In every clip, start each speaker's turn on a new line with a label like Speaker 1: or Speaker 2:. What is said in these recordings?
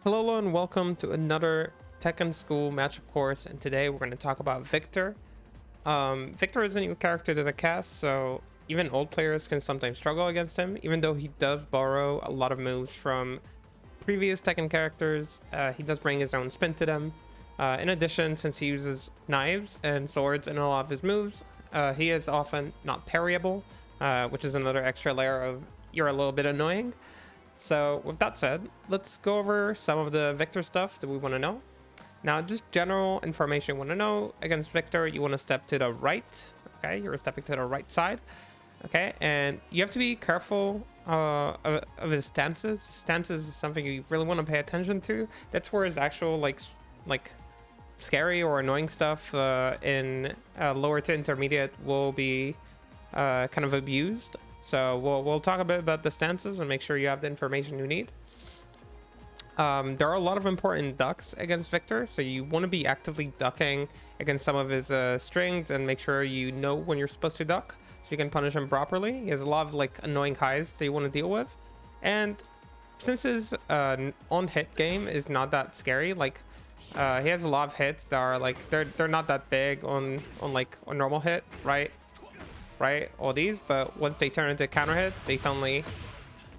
Speaker 1: Hello and welcome to another Tekken School matchup course, and today we're going to talk about Victor. Victor is a new character to the cast, so even old players can sometimes struggle against him, even though he does borrow a lot of moves from previous Tekken characters. He does bring his own spin to them. In addition, since he uses knives and swords in a lot of his moves, he is often not parryable, which is another extra layer of you're a little bit annoying. So with that said, let's go over some of the Victor stuff that we want to know. Now, just general information you want to know. Against Victor, you want to step to the right. Okay, you're stepping to the right side. Okay, and you have to be careful of his stances. Stances is something you really want to pay attention to. That's where his actual like scary or annoying stuff in lower to intermediate will be kind of abused. So we'll talk a bit about the stances and make sure you have the information you need. There are a lot of important ducks against Victor, so you want to be actively ducking against some of his strings and make sure you know when you're supposed to duck so you can punish him properly. He has a lot of like annoying highs that you want to deal with, and since his on-hit game is not that scary, like he has a lot of hits that are like they're not that big on like a normal hit, right, all these, but once they turn into counter hits, they suddenly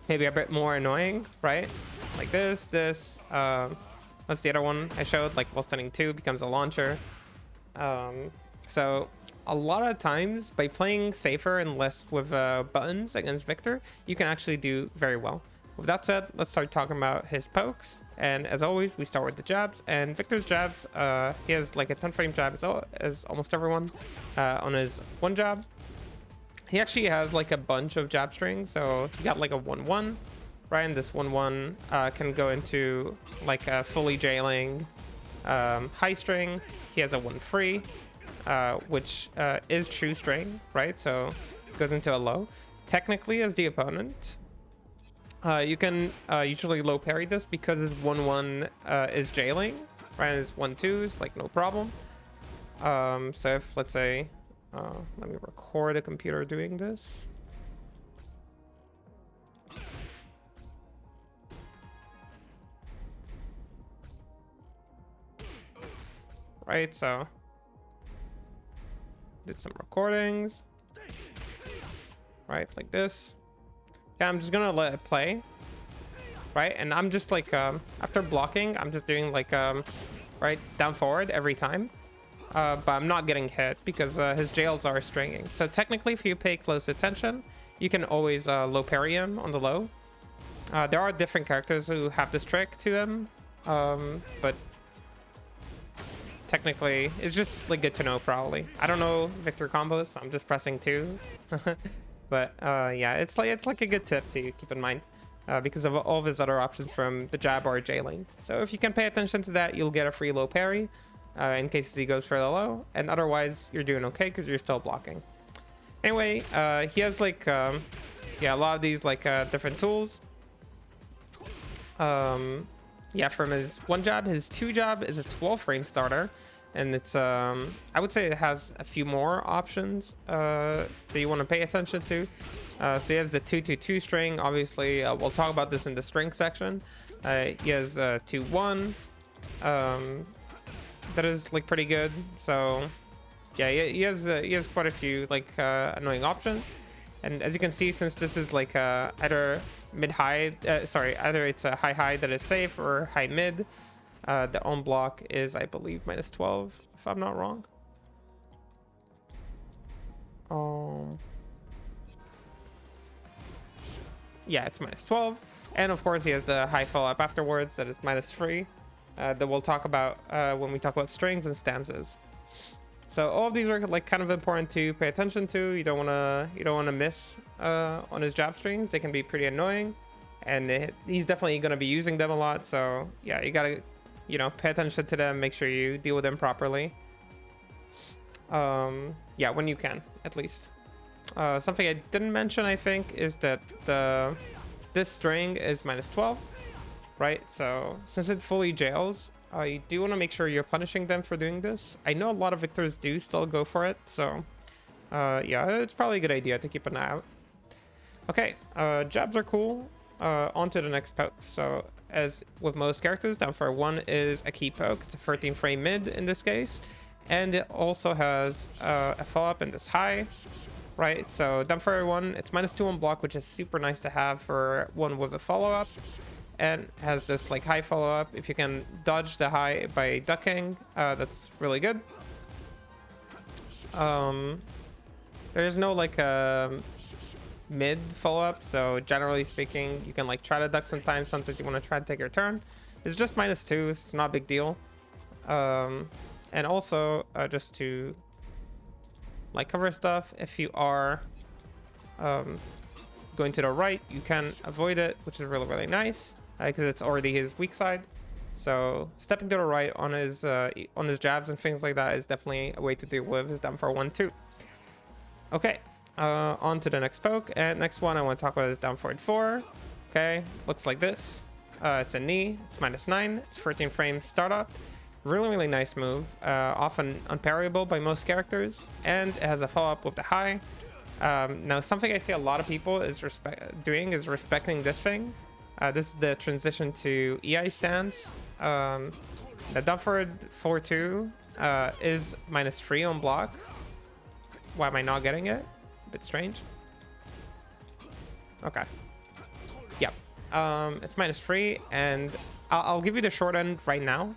Speaker 1: maybe a bit more annoying, right? Like this what's the other one I showed, like while stunning 2 becomes a launcher. So a lot of times by playing safer and less with buttons against Victor, you can actually do very well. With that said, let's start talking about his pokes. And as always, we start with the jabs. And Victor's jabs, he has like a 10 frame jab as almost everyone on his one jab. He actually has like a bunch of jab strings, so he got like a 1-1, right? And this 1-1 can go into like a fully jailing high string. He has a 1-free, which is true string, right? So it goes into a low. Technically, as the opponent, you can usually low parry this because his 1-1 is jailing, right? And his 1-2 is like no problem. So if, let's say, let me record a computer doing this. Right, so did some recordings. Right, like this. Yeah, I'm just gonna let it play. Right, and I'm just like after blocking, I'm just doing like right down forward every time. But I'm not getting hit because his jails are stringing. So technically, if you pay close attention, you can always low parry him on the low. There are different characters who have this trick to them, but technically, it's just like good to know. Probably, I don't know Victor combos. So I'm just pressing 2, but yeah, it's like a good tip to keep in mind because of all of his other options from the jab or jailing. So if you can pay attention to that, you'll get a free low parry. In case he goes for the low, and otherwise you're doing okay because you're still blocking. Anyway, he has like yeah, a lot of these like different tools. Yeah, from his one jab, his 2 jab is a 12 frame starter, and it's I would say it has a few more options that you want to pay attention to. So he has the 2-2-2 string. Obviously, we'll talk about this in the string section. He has 2-1. That is like pretty good. So yeah, he has quite a few like annoying options, and as you can see, since this is like either mid-high, either it's a high that is safe or high mid, the on block is, I believe, -12 if I'm not wrong. Yeah, it's -12, and of course he has the high follow-up afterwards that is -3. That we'll talk about when we talk about strings and stances. So all of these are like kind of important to pay attention to. You don't want to miss on his jab strings. They can be pretty annoying, and he's definitely going to be using them a lot. So yeah, you gotta pay attention to them. Make sure you deal with them properly. Yeah, when you can, at least. Something I didn't mention, I think, is that this string is -12. Right, so since it fully jails, you do want to make sure you're punishing them for doing this. I know a lot of Victors do still go for it, so yeah, it's probably a good idea to keep an eye out. Okay, jabs are cool. On to the next poke. So as with most characters, down forward 1 is a key poke. It's a 13 frame mid in this case, and it also has a follow-up in this high, right? So down forward 1, it's -2 on block, which is super nice to have for one with a follow-up, and has this like high follow-up. If you can dodge the high by ducking, that's really good. There's no like mid follow-up, so generally speaking, you can like try to duck sometimes. Sometimes you want to try to take your turn. It's just -2, it's not a big deal. And also just to like cover stuff, if you are going to the right, you can avoid it, which is really nice because it's already his weak side. So stepping to the right on his jabs and things like that is definitely a way to deal with his down for 1 too. Okay, on to the next poke, and next one I want to talk about is down forward 4. Okay, looks like this. It's a knee, it's -9, it's 13 frames startup. Really nice move, often unparryable by most characters, and it has a follow-up with the high. Now something I see a lot of people is respecting this thing. This is the transition to EI stance. The down forward 4-2 is -3 on block. Why am I not getting it? A bit strange. Okay. Yeah. It's -3, and I'll give you the short end right now.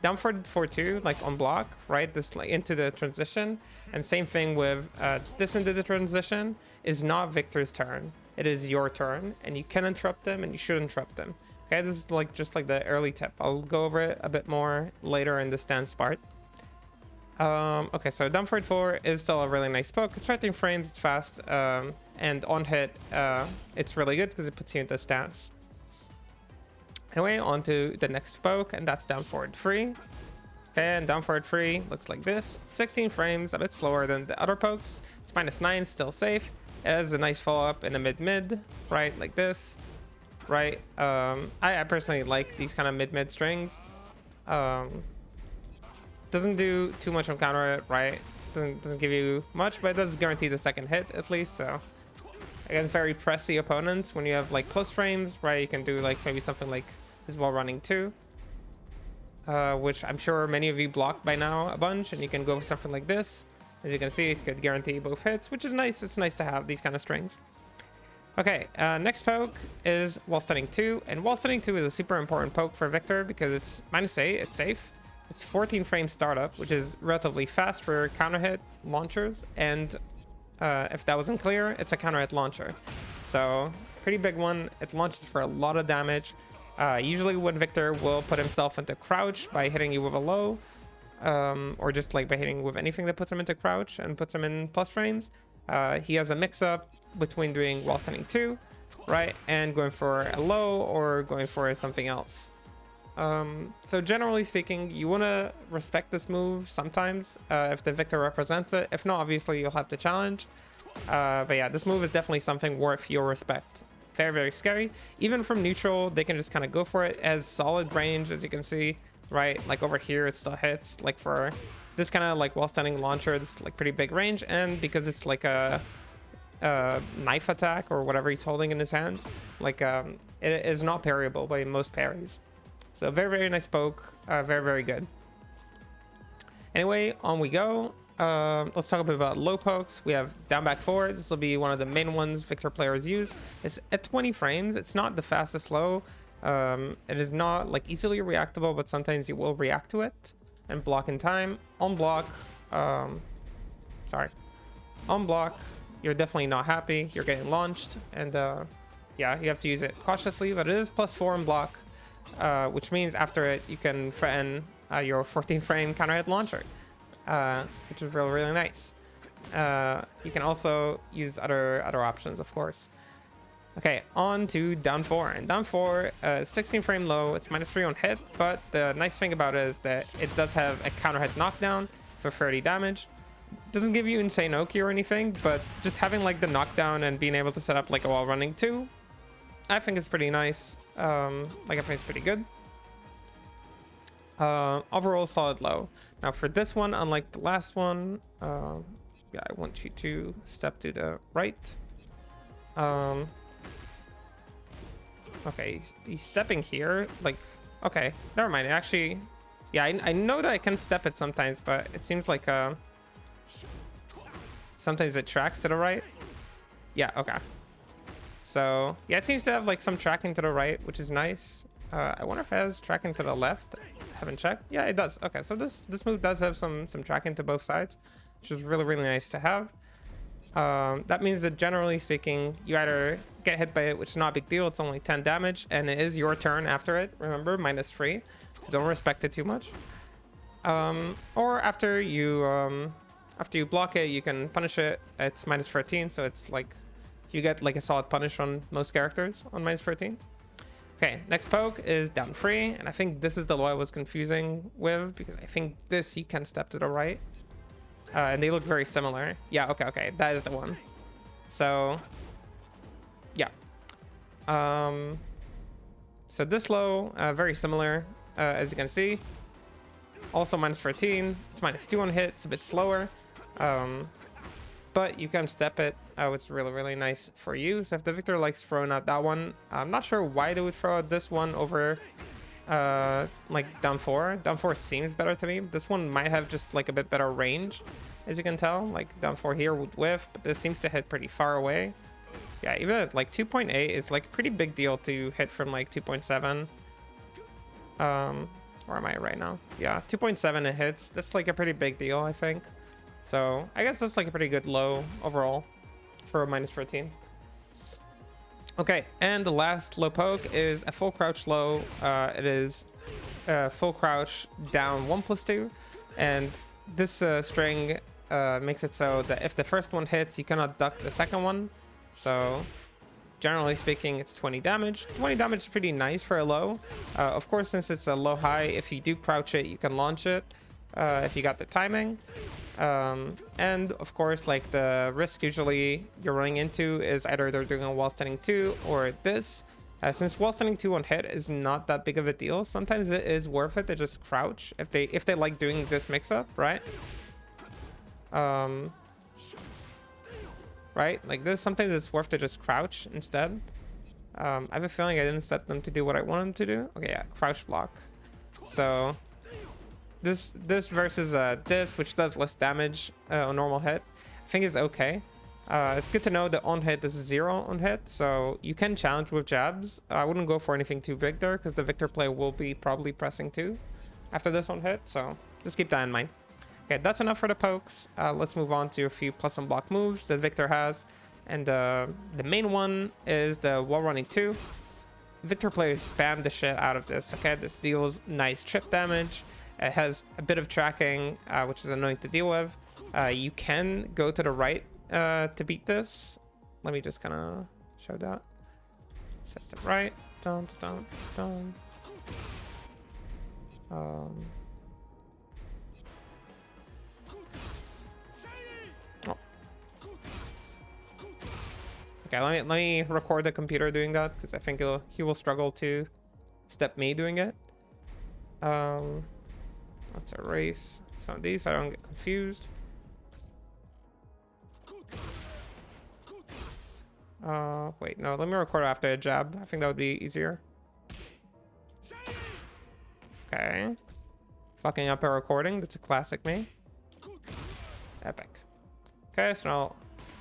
Speaker 1: Down forward 4-2, like on block, right? This like into the transition, and same thing with this into the transition is not Victor's turn. It is your turn, and you can interrupt them, and you should interrupt them. Okay, this is like just like the early tip. I'll go over it a bit more later in the stance part. Okay, so down forward 4 is still a really nice poke. It's 13 frames, it's fast, and on hit, it's really good because it puts you into stance. Anyway, on to the next poke, and that's down forward 3. Okay, and down forward 3 looks like this. 16 frames, a bit slower than the other pokes. It's -9, still safe. It has a nice follow-up in the mid-mid, right, like this, right? I personally like these kind of mid-mid strings. Doesn't do too much on counter it, right? Doesn't give you much, but it does guarantee the second hit at least, so against very pressy opponents, when you have like plus frames, right, you can do like maybe something like this while running 2, which I'm sure many of you blocked by now a bunch, and you can go for something like this. As you can see, it could guarantee both hits, which is nice. It's nice to have these kind of strings. Okay, next poke is wall stunning 2, and wall stunning 2 is a super important poke for Victor because it's -8, it's safe. It's 14 frame startup, which is relatively fast for counter hit launchers, and if that wasn't clear, it's a counter hit launcher. So pretty big one. It launches for a lot of damage. Usually when Victor will put himself into crouch by hitting you with a low, or just like by hitting with anything that puts him into crouch and puts him in plus frames, he has a mix-up between doing wall stunning 2, right, and going for a low or going for something else. So generally speaking, you want to respect this move sometimes if the Victor represents it. If not, obviously you'll have to challenge. But yeah, this move is definitely something worth your respect. Very scary. Even from neutral, they can just kind of go for it. It has solid range, as you can see, right? Like over here, it still hits. Like for this kind of like wall stunning launcher, it's like pretty big range, and because it's like a knife attack or whatever he's holding in his hands, like it is not parryable by most parries. So very nice poke, very good. Anyway, on we go. Let's talk a bit about low pokes. We have down back forward. This will be one of the main ones Victor players use. It's at 20 frames. It's not the fastest low. It is not like easily reactable, but sometimes you will react to it and block in time. On block, on block, you're definitely not happy. You're getting launched, and yeah, you have to use it cautiously, but it is +4 on block, which means after it, you can threaten your 14 frame counter hit launcher, which is really nice. You can also use other options, of course. Okay, on to down 4. And down 4, 16 frame low, it's -3 on hit, but the nice thing about it is that it does have a counter hit knockdown for 30 damage. Doesn't give you insane Oki or anything, but just having like the knockdown and being able to set up like a wall running 2, I think it's pretty nice. Like I think it's pretty good. Overall solid low. Now for this one, unlike the last one, yeah, I want you to step to the right. Okay, he's stepping here. Like, okay, never mind. Actually, yeah, I know that I can step it sometimes, but it seems like sometimes it tracks to the right. Yeah, okay. So yeah, it seems to have like some tracking to the right, which is nice. I wonder if it has tracking to the left. Haven't checked. Yeah, it does. Okay, so this move does have some tracking to both sides, which is really, really nice to have. That means that generally speaking, you either get hit by it, which is not a big deal. It's only 10 damage, and it is your turn after it. Remember, -3, so don't respect it too much. Or after you block it, you can punish it. It's -13, so it's like you get like a solid punish on most characters on -13. Okay, next poke is down 3, and I think this is the low I was confusing with, because I think this you can step to the right. And they look very similar. Yeah, okay, that is the one. So, yeah. So this low, very similar, as you can see. Also -13. It's -2 on hit. It's a bit slower. But you can step it. It's really, really nice for you. So if the Victor likes throwing out that one, I'm not sure why they would throw out this one over like down 4. Down 4 seems better to me. This one might have just like a bit better range, as you can tell. Like down 4 here would whiff, but this seems to hit pretty far away. Yeah, even at like 2.8 is like a pretty big deal to hit from like 2.7. Where am I right now? Yeah, 2.7 it hits. That's like a pretty big deal, I think. So I guess that's like a pretty good low overall for a -13. Okay, and the last low poke is a full crouch low. It is full crouch down 1+2, and this string makes it so that if the first one hits, you cannot duck the second one. So generally speaking, it's 20 damage. 20 damage is pretty nice for a low. Of course, since it's a low high, if you do crouch it, you can launch it if you got the timing. And of course, like the risk usually you're running into is either they're doing a wall standing 2 or this. Since wall standing 2 on hit is not that big of a deal, sometimes it is worth it to just crouch if they like doing this mix up, right? Right, like this, sometimes it's worth to just crouch instead. I have a feeling I didn't set them to do what I wanted them to do. Okay, yeah, crouch block. So this versus this, which does less damage on normal hit, I think is okay. It's good to know that on hit this is 0 on hit, so you can challenge with jabs. I wouldn't go for anything too big there, because the Victor play will be probably pressing 2 after this on hit, so just keep that in mind. Okay, that's enough for the pokes. Let's move on to a few plus and block moves that Victor has, and the main one is the wall running 2. Victor players spam the shit out of this. Okay, this deals nice chip damage. It has a bit of tracking, which is annoying to deal with. You can go to the right to beat this. Let me just kind of show that. Set step right. Dun, dun, dun. Oh. Okay, let me record the computer doing that, because I think he will struggle to step me doing it. Let's erase some of these so I don't get confused. Wait, no, let me record after a jab. I think that would be easier. Okay. Fucking up a recording. That's a classic me. Epic. Okay, so now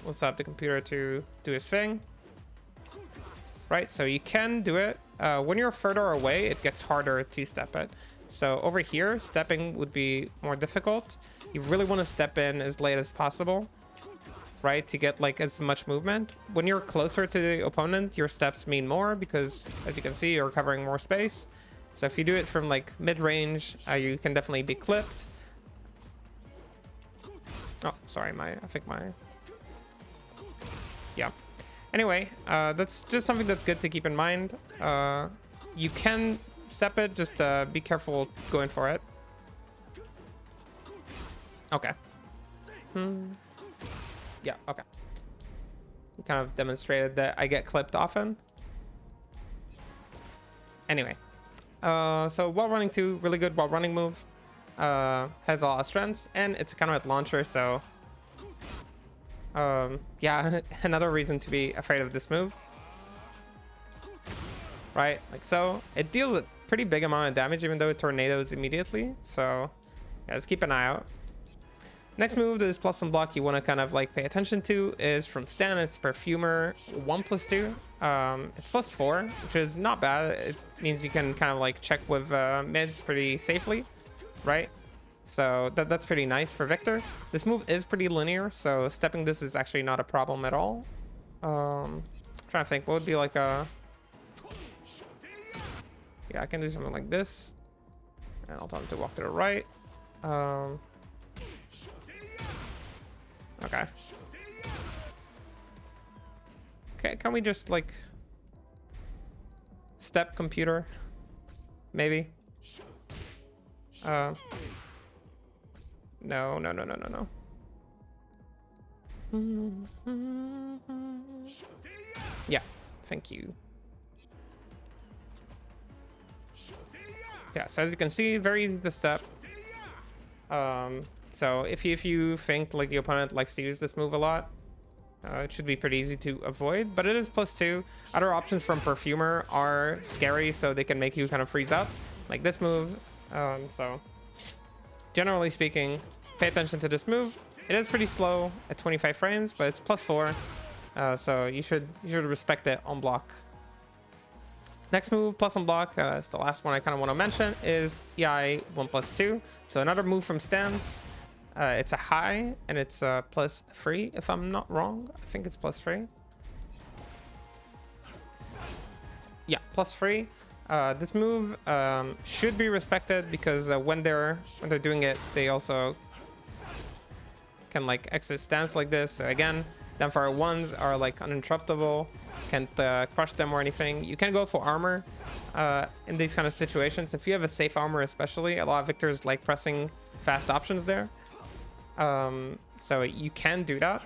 Speaker 1: let's have the computer to do its thing. Right, so you can do it. When you're further away, it gets harder to step it. So over here, stepping would be more difficult. You really want to step in as late as possible, right, to get like as much movement. When you're closer to the opponent, your steps mean more, because as you can see, you're covering more space. So if you do it from like mid-range, you can definitely be clipped. Oh, sorry, I think my... Yeah. Anyway, that's just something that's good to keep in mind. You can step it, just be careful going for it. Okay. Yeah, okay. We kind of demonstrated that I get clipped often. Anyway. So wall running 2, really good wall running move. Has a lot of strengths, and it's a counter-hit launcher, so... yeah, another reason to be afraid of this move. right? Like so. It deals a pretty big amount of damage, even though it tornadoes immediately. So yeah, just keep an eye out. Next move that is plus 1 block you want to kind of like pay attention to is from Stan. It's Perfumer 1+2. It's +4, which is not bad. It means you can kind of like check with mids pretty safely, right? So that's pretty nice for Victor. This move is pretty linear, so stepping this is actually not a problem at all. I'm trying to think what would be like a... Yeah, I can do something like this, and I'll tell him to walk to the right. Okay. Okay, can we just like step computer? Maybe. No. Yeah, thank you. Yeah, so as you can see, very easy to step. So if you think like the opponent likes to use this move a lot, it should be pretty easy to avoid, but it is +2. Other options from Perfumer are scary, so they can make you kind of freeze up, like this move. So generally speaking, pay attention to this move. It is pretty slow at 25 frames, but it's +4, so you should respect it on block. Next move, plus 1 block, it's the last one I kind of want to mention, is EI 1+2. So another move from Stans. It's a high, and it's +3, if I'm not wrong. I think it's +3. Yeah, +3. This move should be respected because when they're doing it, they also can like exit stance like this. So again, Damfire 1s are like uninterruptible, can't crush them or anything. You can go for armor in these kind of situations. If you have a safe armor especially, a lot of Victors like pressing fast options there. So you can do that.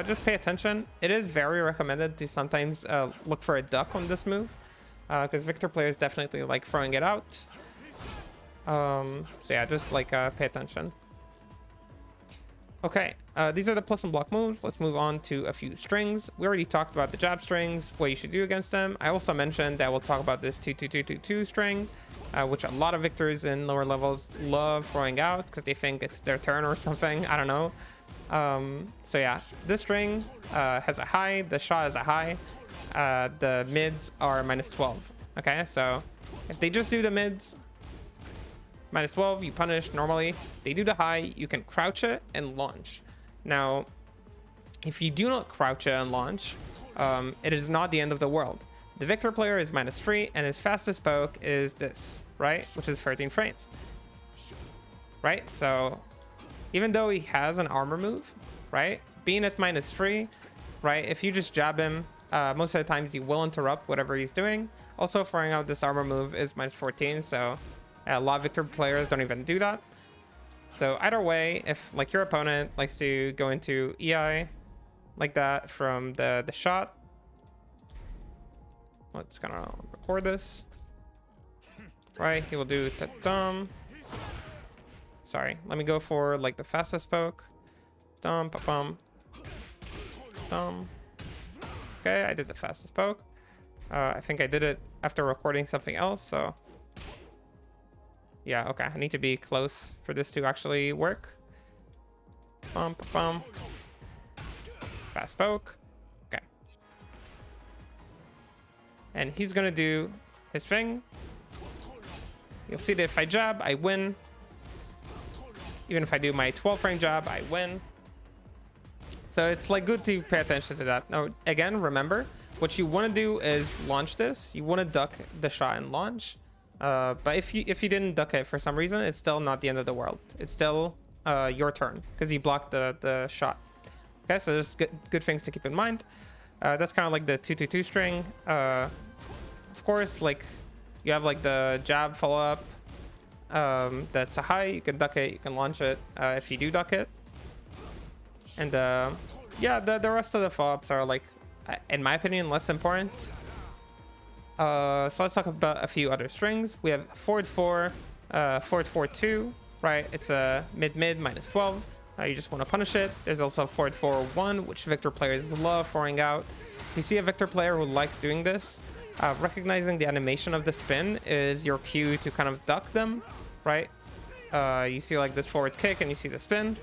Speaker 1: Just pay attention. It is very recommended to sometimes look for a duck on this move, because Victor players definitely like throwing it out. So yeah, just like pay attention. Okay, these are the plus 1 block moves. Let's move on to a few strings. We already talked about the jab strings, what you should do against them. I also mentioned that we'll talk about this 2-2-2-2-2 string, which a lot of Victors in lower levels love throwing out because they think it's their turn or something. I don't know. So yeah, this string has a high, the shot has a high, the mids are -12. Okay, so if they just do the mids, -12, you punish normally. They do the high, you can crouch it and launch. Now, if you do not crouch it and launch, it is not the end of the world. The Victor player is -3, and his fastest poke is this, right? Which is 13 frames. Right? So, even though he has an armor move, right? Being at -3, right? If you just jab him, most of the times he will interrupt whatever he's doing. Also, throwing out this armor move is -14, so a lot of Victor players don't even do that. So either way, if like your opponent likes to go into EI like that from the shot, let's kind of record this. Right, he will do ta-dum. Sorry, let me go for like the fastest poke. Dum pa bum. Dum. Okay, I did the fastest poke. I think I did it after recording something else, so yeah, okay, I need to be close for this to actually work. Bum, ba, bum. Fast poke. Okay. And he's gonna do his thing. You'll see that if I jab, I win. Even if I do my 12 frame jab, I win. So it's like good to pay attention to that. Now, again, remember, what you want to do is launch this. You want to duck the shot and launch. But if you didn't duck it for some reason, it's still not the end of the world. It's still your turn because you blocked the shot. Okay, so there's good things to keep in mind. That's kind of like the 2-2-2 string. Of course, like you have like the jab follow up. That's a high. You can duck it. You can launch it if you do duck it. And yeah, the rest of the follow ups are like, in my opinion, less important. So let's talk about a few other strings. We have forward 4, forward 4-2, right? It's a mid-mid -12. You just want to punish it. There's also forward 4-1, which Victor players love throwing out. If you see a Victor player who likes doing this, Recognizing the animation of the spin is your cue to kind of duck them, right? You see like this forward kick and you see the spin.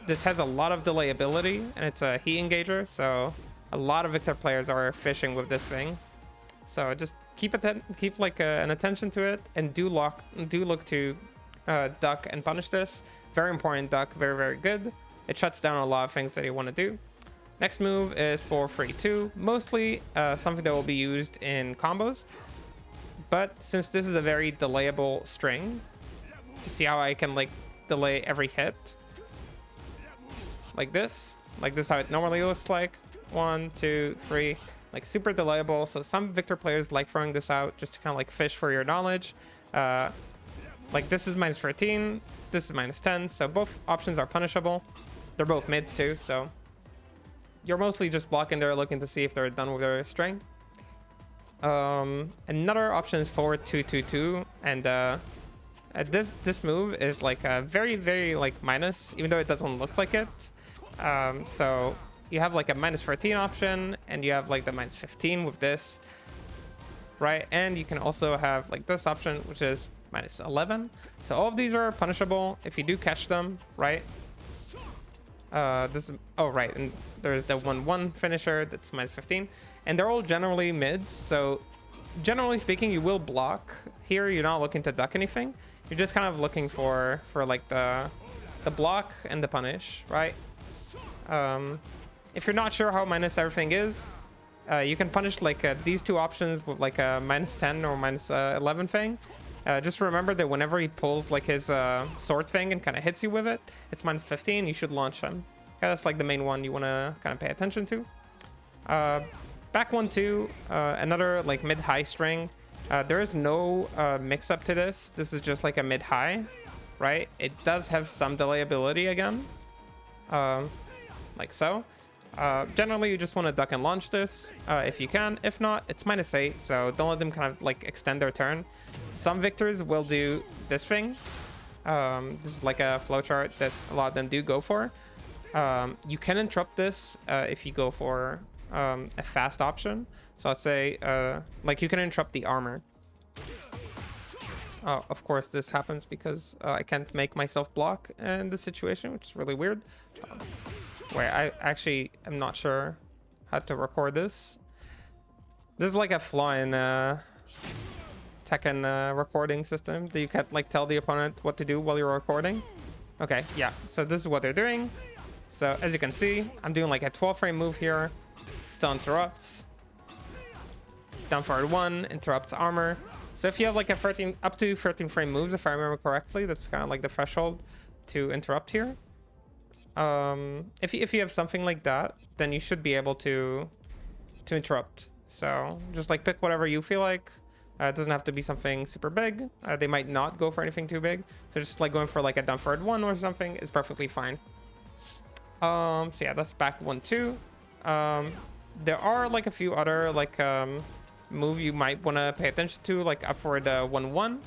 Speaker 1: This has a lot of delayability and it's a heat engager, so a lot of Victor players are fishing with this thing. So just keep like an attention to it, and do look to duck and punish this. Very important duck, very, very good. It shuts down a lot of things that you want to do. Next move is for free 2, mostly something that will be used in combos. But since this is a very delayable string, see how I can like delay every hit? Like this how it normally looks like. 1, 2, 3, like super delayable. So some Victor players like throwing this out just to kind of like fish for your knowledge. Like this is -13, this is -10, so both options are punishable. They're both mids too, so you're mostly just blocking there, looking to see if they're done with their string. Another option is forward 2-2-2, and this move is like a very, very like minus, even though it doesn't look like it. So you have like a -13 option, and you have like the -15 with this, right? And you can also have like this option, which is -11. So all of these are punishable if you do catch them, right? This is, oh right, and there's the 1-1 finisher that's -15, and they're all generally mids. So generally speaking, you will block here. You're not looking to duck anything. You're just kind of looking for like the block and the punish, right? If you're not sure how minus everything is, you can punish like these two options with like a -10 or -11 thing. Just remember that whenever he pulls like his sword thing and kind of hits you with it, it's -15. You should launch him. Okay, that's like the main one you want to kind of pay attention to. Back 1-2, another like mid-high string. There is no mix up to this. This is just like a mid-high, right? It does have some delayability again, like so. Generally, you just want to duck and launch this if you can. If not, it's -8, so don't let them kind of like extend their turn. Some Victors will do this thing. This is like a flowchart that a lot of them do go for. You can interrupt this if you go for a fast option. So let's say like you can interrupt the armor. Of course, this happens because I can't make myself block in this situation, which is really weird. Where I actually am not sure how to record this. This is like a flaw in Tekken recording system that you can't like tell the opponent what to do while you're recording. Okay, yeah, so this is what they're doing. So as you can see, I'm doing like a 12 frame move here. Still interrupts. Down forward 1 interrupts armor. So if you have like a 13 up to 13 frame moves, if I remember correctly, that's kind of like the threshold to interrupt here. If you have something like that, then you should be able to interrupt. So just like pick whatever you feel like. It doesn't have to be something super big. They might not go for anything too big. So just like going for like a down forward 1 or something is perfectly fine. So yeah, that's back 1-2. There are like a few other like move you might want to pay attention to, like up for the 1-1,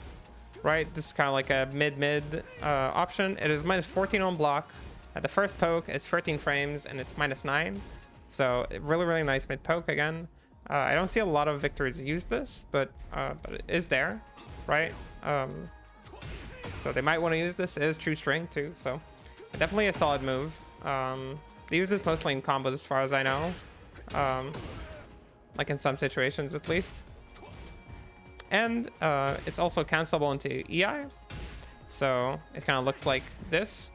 Speaker 1: right? This is kind of like a mid option. It is -14 on block. The first poke is 13 frames and it's -9, so really, really nice mid poke again. I don't see a lot of Victors use this, but it is there, right? So they might want to use this. It is true string too, so definitely a solid move. They use this mostly in combos as far as I know, like in some situations at least. And it's also cancelable into EI, so it kind of looks like this.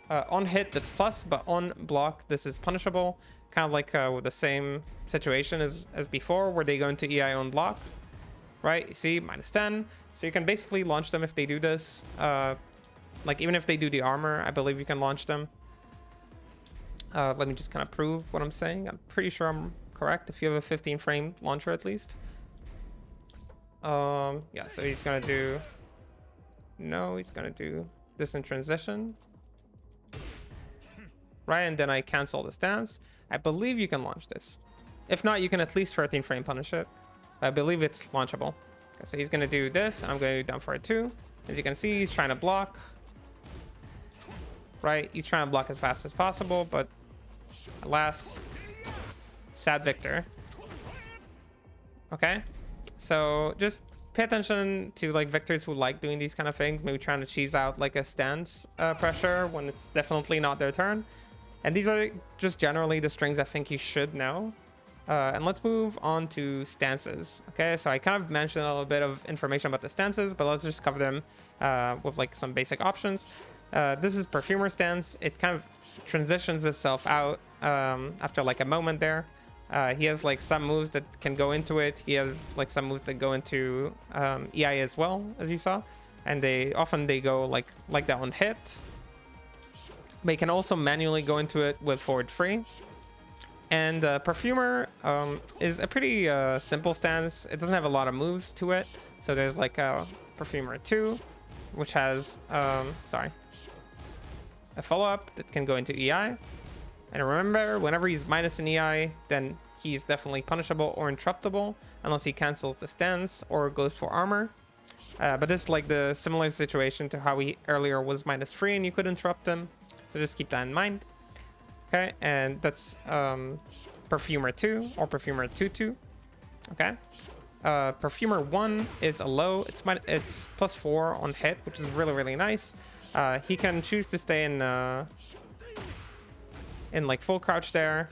Speaker 1: On hit, that's plus, but on block, this is punishable. Kind of like with the same situation as before, where they go into EI on block, right? You see, -10. So you can basically launch them if they do this. Like even if they do the armor, I believe you can launch them. Let me just kind of prove what I'm saying. I'm pretty sure I'm correct if you have a 15 frame launcher at least. Yeah, so he's gonna do... No, he's gonna do this in transition. Right, and then I cancel the stance. I believe you can launch this. If not, you can at least 13 frame punish it. I believe it's launchable. Okay, so he's gonna do this, and I'm gonna do down for it too. As you can see, he's trying to block. Right, he's trying to block as fast as possible, but alas, sad Victor. Okay, so just pay attention to like victors who like doing these kind of things, maybe trying to cheese out like a stance pressure when it's definitely not their turn. And these are just generally the strings I think you should know. And let's move on to stances. Okay, so I kind of mentioned a little bit of information about the stances, but let's just cover them with like some basic options. This is Perfumer stance. It kind of transitions itself out after like a moment there. He has like some moves that can go into it. He has like some moves that go into EI as well, as you saw, and they often go like that on hit. But you can also manually go into it with forward free. And Perfumer is a pretty simple stance. It doesn't have a lot of moves to it. So there's like a Perfumer 2, which has a follow-up that can go into EI. And remember, whenever he's minus an EI, then he's definitely punishable or interruptible, unless he cancels the stance or goes for armor. But this is like the similar situation to how he earlier was minus 3 and you could interrupt him. So just keep that in mind. Okay, and that's Perfumer 2 or Perfumer 2-2. Okay. Perfumer 1 is a low. It's +4 on hit, which is really, really nice. He can choose to stay in like full crouch there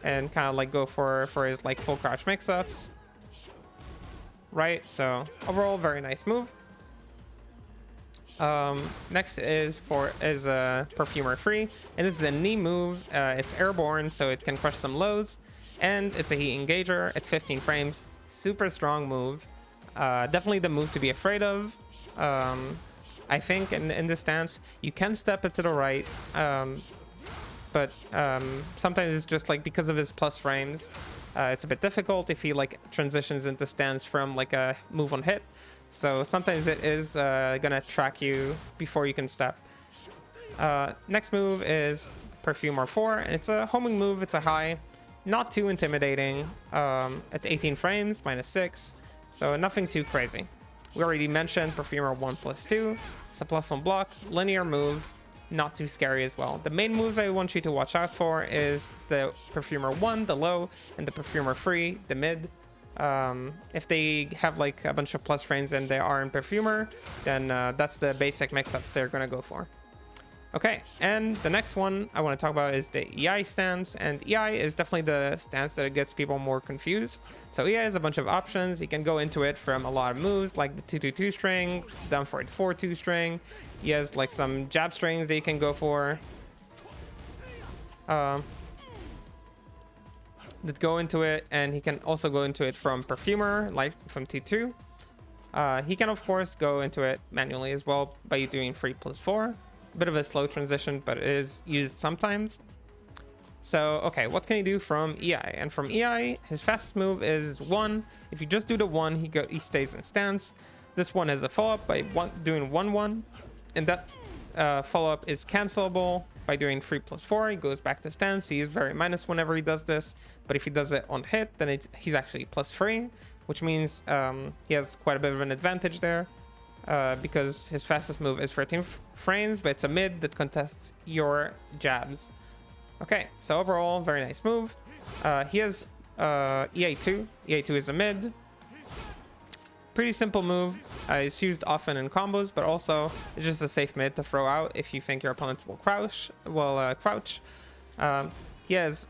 Speaker 1: and kind of like go for his like full crouch mix-ups, right? So overall, very nice move. Next is Perfumer 3, and this is a knee move. It's airborne, so it can crush some lows, and it's a heat engager at 15 frames. Super strong move. Definitely the move to be afraid of. I think in this stance you can step it to the right, but sometimes it's just like because of his plus frames, it's a bit difficult if he like transitions into stance from like a move on hit. So sometimes it is gonna track you before you can step. Next move is Perfumer 4, and it's a homing move. It's a high, not too intimidating, at 18 frames, -6, so nothing too crazy. We already mentioned Perfumer 1+2. It's a plus on block, linear move, not too scary as well. The main moves I want you to watch out for is the Perfumer 1, the low, and the Perfumer 3, the mid. If they have like a bunch of plus frames and they are in Perfumer, then that's the basic mix-ups they're gonna go for. Okay, and the next one I want to talk about is the EI stance, and EI is definitely the stance that gets people more confused. So EI has a bunch of options. You can go into it from a lot of moves, like the 2-2-2 string, down for it 4-2 string. He has like some jab strings that you can go for. That go into it, and he can also go into it from Perfumer, like from 2-2. He can of course go into it manually as well by doing 3+4. Bit of a slow transition, but it is used sometimes. So okay, what can he do from EI? And from EI, his fastest move is 1. If you just do the 1, he stays in stance. This one has a follow-up by doing 1-1, and that follow-up is cancelable by doing 3+4. He goes back to stance. He is very minus whenever he does this, but if he does it on hit, then he's actually +3, which means he has quite a bit of an advantage there. Because his fastest move is 13 frames, but it's a mid that contests your jabs. Okay, so overall, very nice move. He has EA2. EA2 is a mid. Pretty simple move. It's used often in combos, but also it's just a safe mid to throw out if you think your opponents will crouch. He has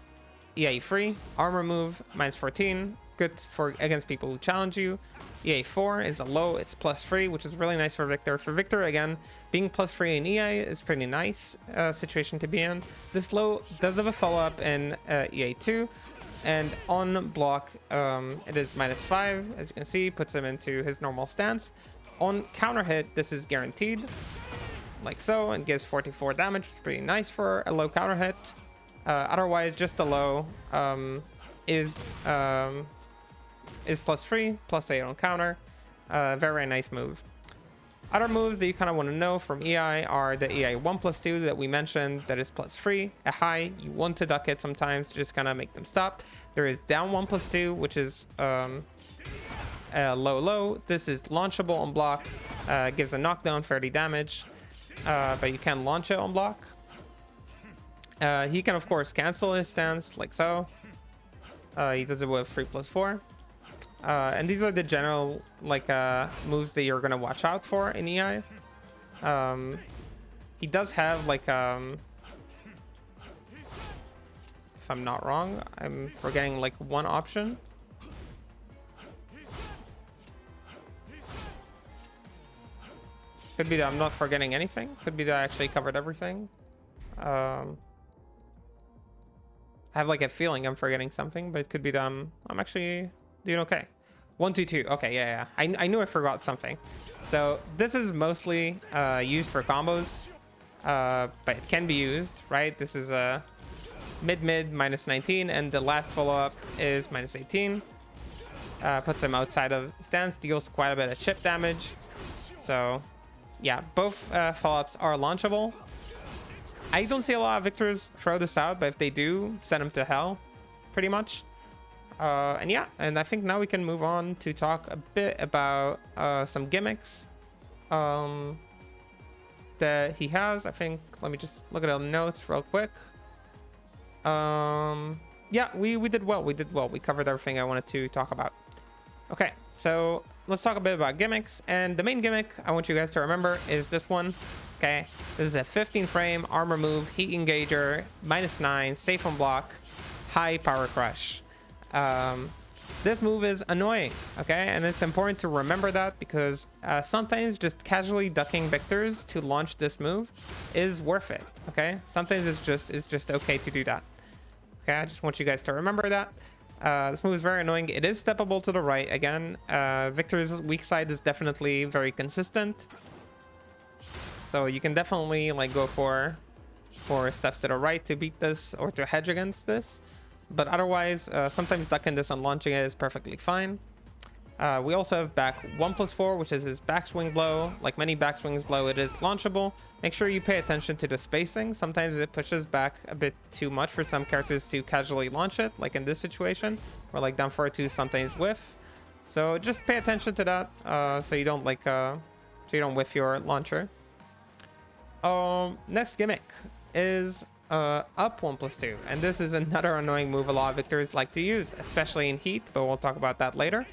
Speaker 1: EA3, armor move, -14. Good for against people who challenge you. EA4 is a low, it's +3, which is really nice for Victor. For Victor, again, being +3 in EA is pretty nice situation to be in. This low does have a follow-up in EA2, and on block it is -5, as you can see, puts him into his normal stance. On counter hit, this is guaranteed, like so, and gives 44 damage. It's pretty nice for a low counter hit. Otherwise, just a low is +3, +8 on counter. Very nice move. Other moves that you kind of want to know from EI are the EI 1+2 that we mentioned, that is +3. A high, you want to duck it sometimes to just kind of make them stop. There is down 1+2, which is a low. This is launchable on block, gives a knockdown 30 damage, but you can launch it on block. He can of course cancel his stance, like so. He does it with 3+4. And these are the general like moves that you're gonna watch out for in EI. He does have like if I'm not wrong, I'm forgetting like one option. Could be that I'm not forgetting anything. Could be that I actually covered everything. I have like a feeling I'm forgetting something, but it could be that I'm actually doing okay. 1, 2, 2. Okay, yeah. I knew I forgot something. So this is mostly used for combos, but it can be used, right? This is a mid minus 19, and the last follow-up is minus 18. Puts him outside of stance, deals quite a bit of chip damage. So yeah, both follow-ups are launchable. I don't see a lot of victors throw this out, but if they do, send them to hell, pretty much. And yeah, and I think now we can move on to talk a bit about some gimmicks that he has. I think, let me just look at the notes real quick. Yeah, we did well. We covered everything I wanted to talk about. Okay, so let's talk a bit about gimmicks. And the main gimmick I want you guys to remember is this one. Okay, this is a 15 frame armor move, heat engager, -9, safe on block, high power crush. This move is annoying, okay, and it's important to remember that because sometimes just casually ducking victors to launch this move is worth it. Okay, sometimes it's just okay to do that. Okay, I just want you guys to remember that. This move is very annoying. It is steppable to the right again. Victor's weak side is definitely very consistent, so you can definitely like go for steps to the right to beat this or to hedge against this. But otherwise, sometimes ducking this and launching it is perfectly fine. We also have back 1+4, which is his backswing blow. Like many backswings blow, it is launchable. Make sure you pay attention to the spacing. Sometimes it pushes back a bit too much for some characters to casually launch it, like in this situation, or like down 4-2 sometimes whiff. So just pay attention to that, so you don't like so you don't whiff your launcher. Next gimmick is up 1+2, and this is another annoying move a lot of victors like to use, especially in heat, but we'll talk about that later.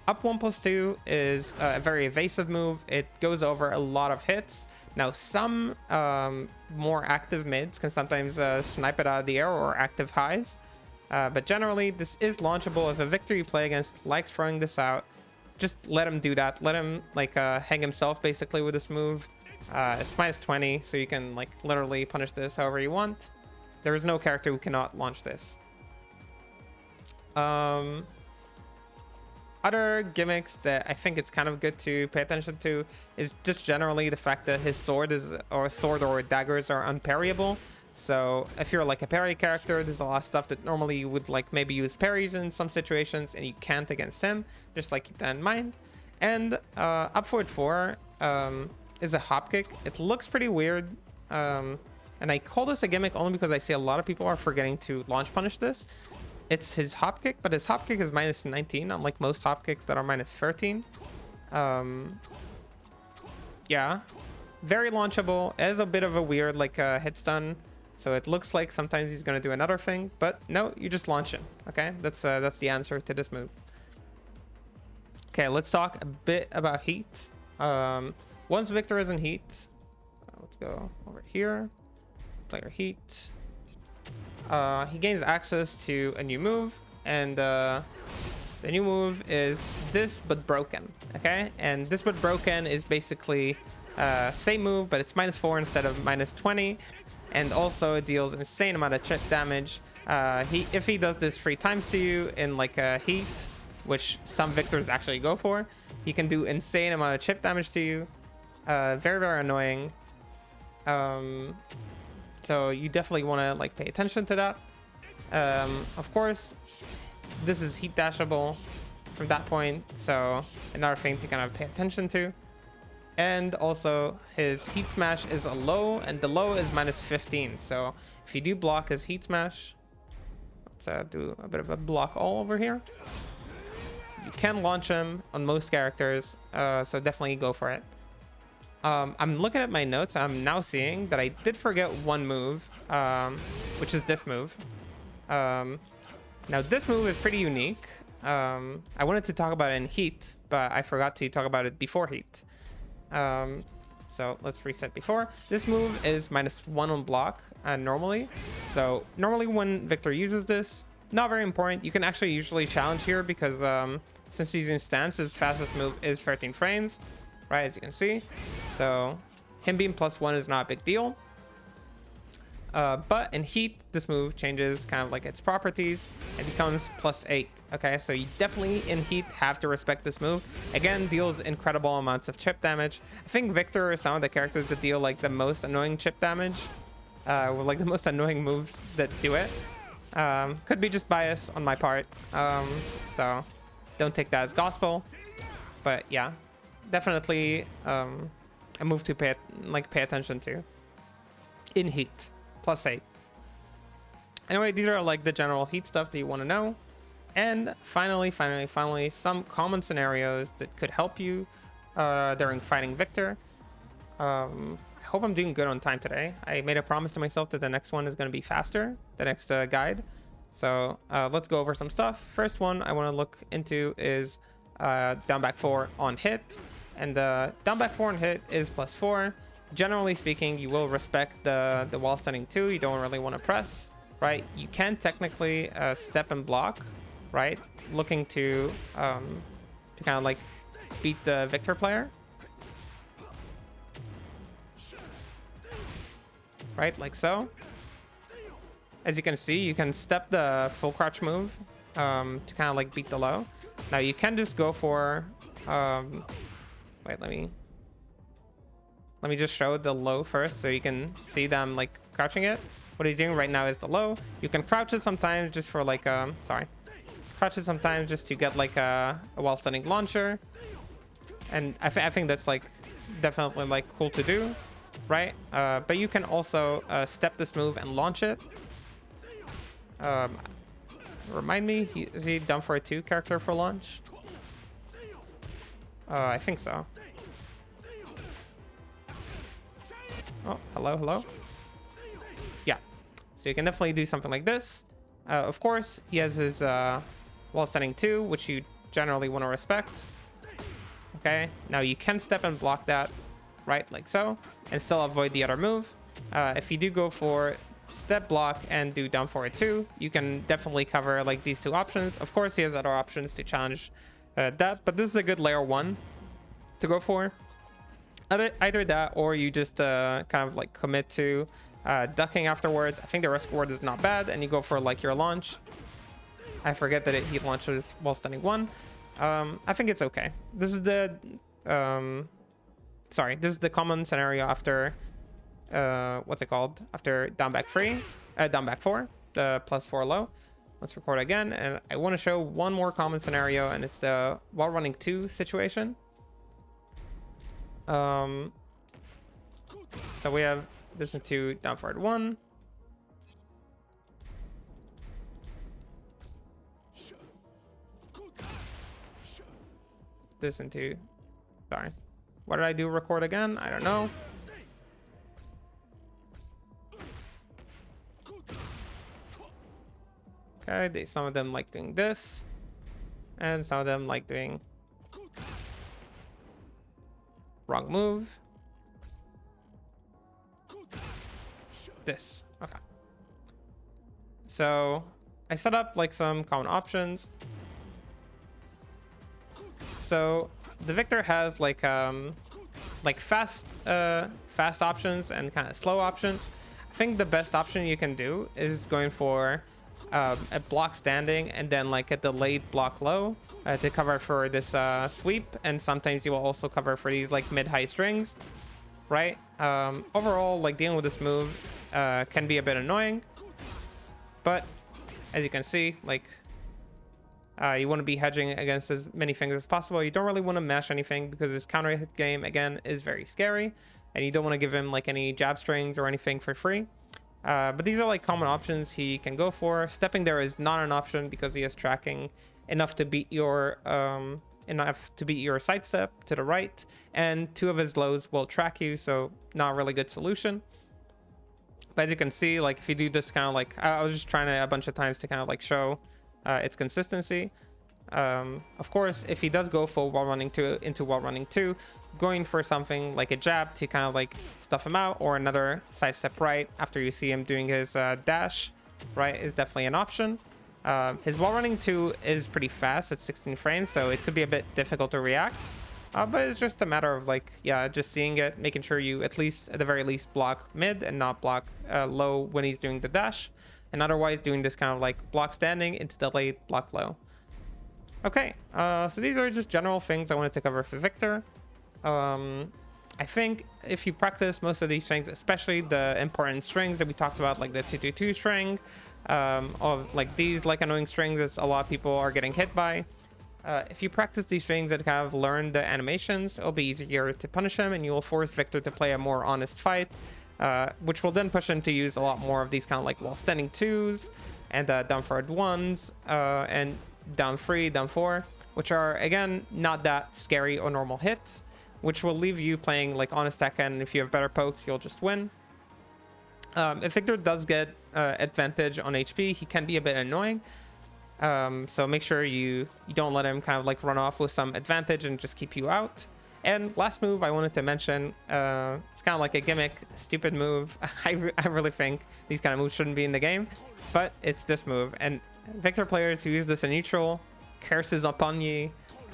Speaker 1: Up 1+2 is a very evasive move. It goes over a lot of hits. Now some more active mids can sometimes snipe it out of the air, or active highs, but generally this is launchable. If a victor you play against likes throwing this out, just let him do that. Let him like hang himself basically with this move. It's -20, so you can like literally punish this however you want. There is no character who cannot launch this. Other gimmicks that I think it's kind of good to pay attention to is just generally the fact that his sword or daggers are unparryable. So if you're like a parry character, there's a lot of stuff that normally you would like maybe use parries in some situations and you can't against him. Just like keep that in mind. And up forward 4 is a hop kick. It looks pretty weird, and I call this a gimmick only because I see a lot of people are forgetting to launch punish this. It's his hop kick, but his hop kick is -19, unlike most hop kicks that are -13. Yeah, very launchable. It has a bit of a weird like hit stun, so it looks like sometimes he's gonna do another thing, but no, you just launch him. Okay, that's the answer to this move. Okay, let's talk a bit about heat. Once victor is in heat, let's go over here, player heat. He gains access to a new move, and the new move is this but broken. Okay, and this but broken is basically same move, but it's -4 instead of -20, and also it deals an insane amount of chip damage. If he does this 3 times to you in like a heat, which some victors actually go for, he can do insane amount of chip damage to you. Very annoying. So you definitely want to like pay attention to that. Of course, this is heat dashable from that point, so another thing to kind of pay attention to. And also his heat smash is a low, and the low is -15. So if you do block his heat smash, let's do a bit of a block all over here. You can launch him on most characters, so definitely go for it. I'm looking at my notes. I'm now seeing that I did forget one move, which is this move. Now this move is pretty unique. I wanted to talk about it in heat, but I forgot to talk about it before heat. So let's reset before. This move is -1 on block normally. So normally when Victor uses this, not very important. You can actually usually challenge here because since he's using stance, his fastest move is 13 frames, right, as you can see. So him being +1 is not a big deal. But in heat, this move changes kind of like its properties. It becomes +8. Okay, so you definitely in heat have to respect this move. Again, deals incredible amounts of chip damage. I think Victor is some of the characters that deal like the most annoying chip damage, with like the most annoying moves that do it. Could be just bias on my part, so don't take that as gospel. But yeah, definitely a move to pay attention to in heat. +8. Anyway, these are like the general heat stuff that you want to know. And finally, some common scenarios that could help you during fighting Victor. I hope I'm doing good on time today. I made a promise to myself that the next one is going to be faster, the next guide. So let's go over some stuff. First one I want to look into is down back 4 on hit. And down back 4 on hit is +4. Generally speaking, you will respect the wall stunning 2. You don't really want to press, right? You can technically step and block, right? Looking to kind of like beat the Victor player, right? Like so. As you can see, you can step the full crouch move to kind of like beat the low. Now you can just go for wait, let me just show the low first so you can see them like crouching it. What he's doing right now is the low. You can crouch it sometimes just for like crouch it sometimes just to get like a wall stunning launcher. And I think that's like definitely like cool to do, right? But you can also step this move and launch it. Remind me, is he done for a 2 character for launch? I think so. Oh, hello. Yeah, so you can definitely do something like this. Of course, he has his wall stunning 2, which you generally want to respect. Okay, now you can step and block that, right, like so, and still avoid the other move. If you do go for step block and do down for a 2, you can definitely cover like these 2 options. Of course, he has other options to challenge that, but this is a good layer 1 to go for. Either that, or you just kind of like commit to ducking afterwards. I think the risk reward is not bad, and you go for like your launch. I forget that he launches while stunning 1. I think it's okay. This is the this is the common scenario after what's it called? After down back 4, the +4 low. Let's record again, and I want to show one more common scenario, and it's the while running 2 situation. So we have this into down forward 1. This into, sorry, what did I do? Record again? I don't know. Okay, some of them like doing this, and some of them like doing wrong move. This. Okay. So I set up like some common options. So the Victor has like fast options and kind of slow options. I think the best option you can do is going for a block standing and then like a delayed block low to cover for this sweep, and sometimes you will also cover for these like mid-high strings, right? Overall, like dealing with this move can be a bit annoying, but as you can see, like you want to be hedging against as many things as possible. You don't really want to mash anything because his counter hit game again is very scary, and you don't want to give him like any jab strings or anything for free. But these are like common options he can go for. Stepping there is not an option because he is tracking enough to beat your side step to the right, and 2 of his lows will track you, so not a really good solution. But as you can see, like if you do this kind of like, I was just trying it a bunch of times to kind of like show its consistency. Of course, if he does go full wall running into wall running 2, going for something like a jab to kind of like stuff him out, or another sidestep right after you see him doing his dash right is definitely an option. His wall running 2 is pretty fast at 16 frames, so it could be a bit difficult to react. But it's just a matter of like, yeah, just seeing it, making sure you at the very least block mid and not block low when he's doing the dash, and otherwise doing this kind of like block standing into delayed block low. Okay, so these are just general things I wanted to cover for Victor. I think if you practice most of these things, especially the important strings that we talked about, like the 222 string, of like these like annoying strings that a lot of people are getting hit by. If you practice these things and kind of learn the animations, it'll be easier to punish him, and you will force Victor to play a more honest fight, which will then push him to use a lot more of these kind of like wall standing 2s and down forward 1s and down 3, down 4, which are again not that scary or normal hits, which will leave you playing like honest Tekken, and if you have better pokes, you'll just win. If Victor does get advantage on HP, he can be a bit annoying. So make sure you don't let him kind of like run off with some advantage and just keep you out. And last move I wanted to mention, it's kind of like a gimmick, stupid move. I really think these kind of moves shouldn't be in the game, but it's this move. And Victor players who use this in neutral, curses upon you.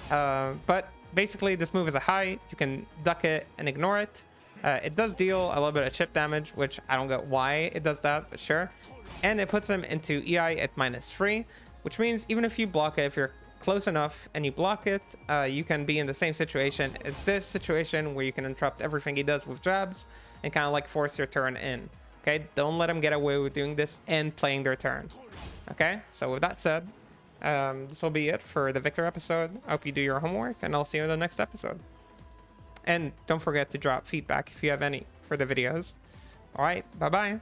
Speaker 1: But basically this move is a high, you can duck it and ignore it. It does deal a little bit of chip damage, which I don't get why it does that, but sure. And it puts him into EI at -3, which means even if you block it, if you're close enough and you block it, you can be in the same situation as this situation where you can interrupt everything he does with jabs and kind of like force your turn in. Okay, don't let him get away with doing this and playing their turn. Okay, so with that said, this will be it for the Victor episode. I hope you do your homework, and I'll see you in the next episode. And don't forget to drop feedback if you have any for the videos. All right, bye-bye.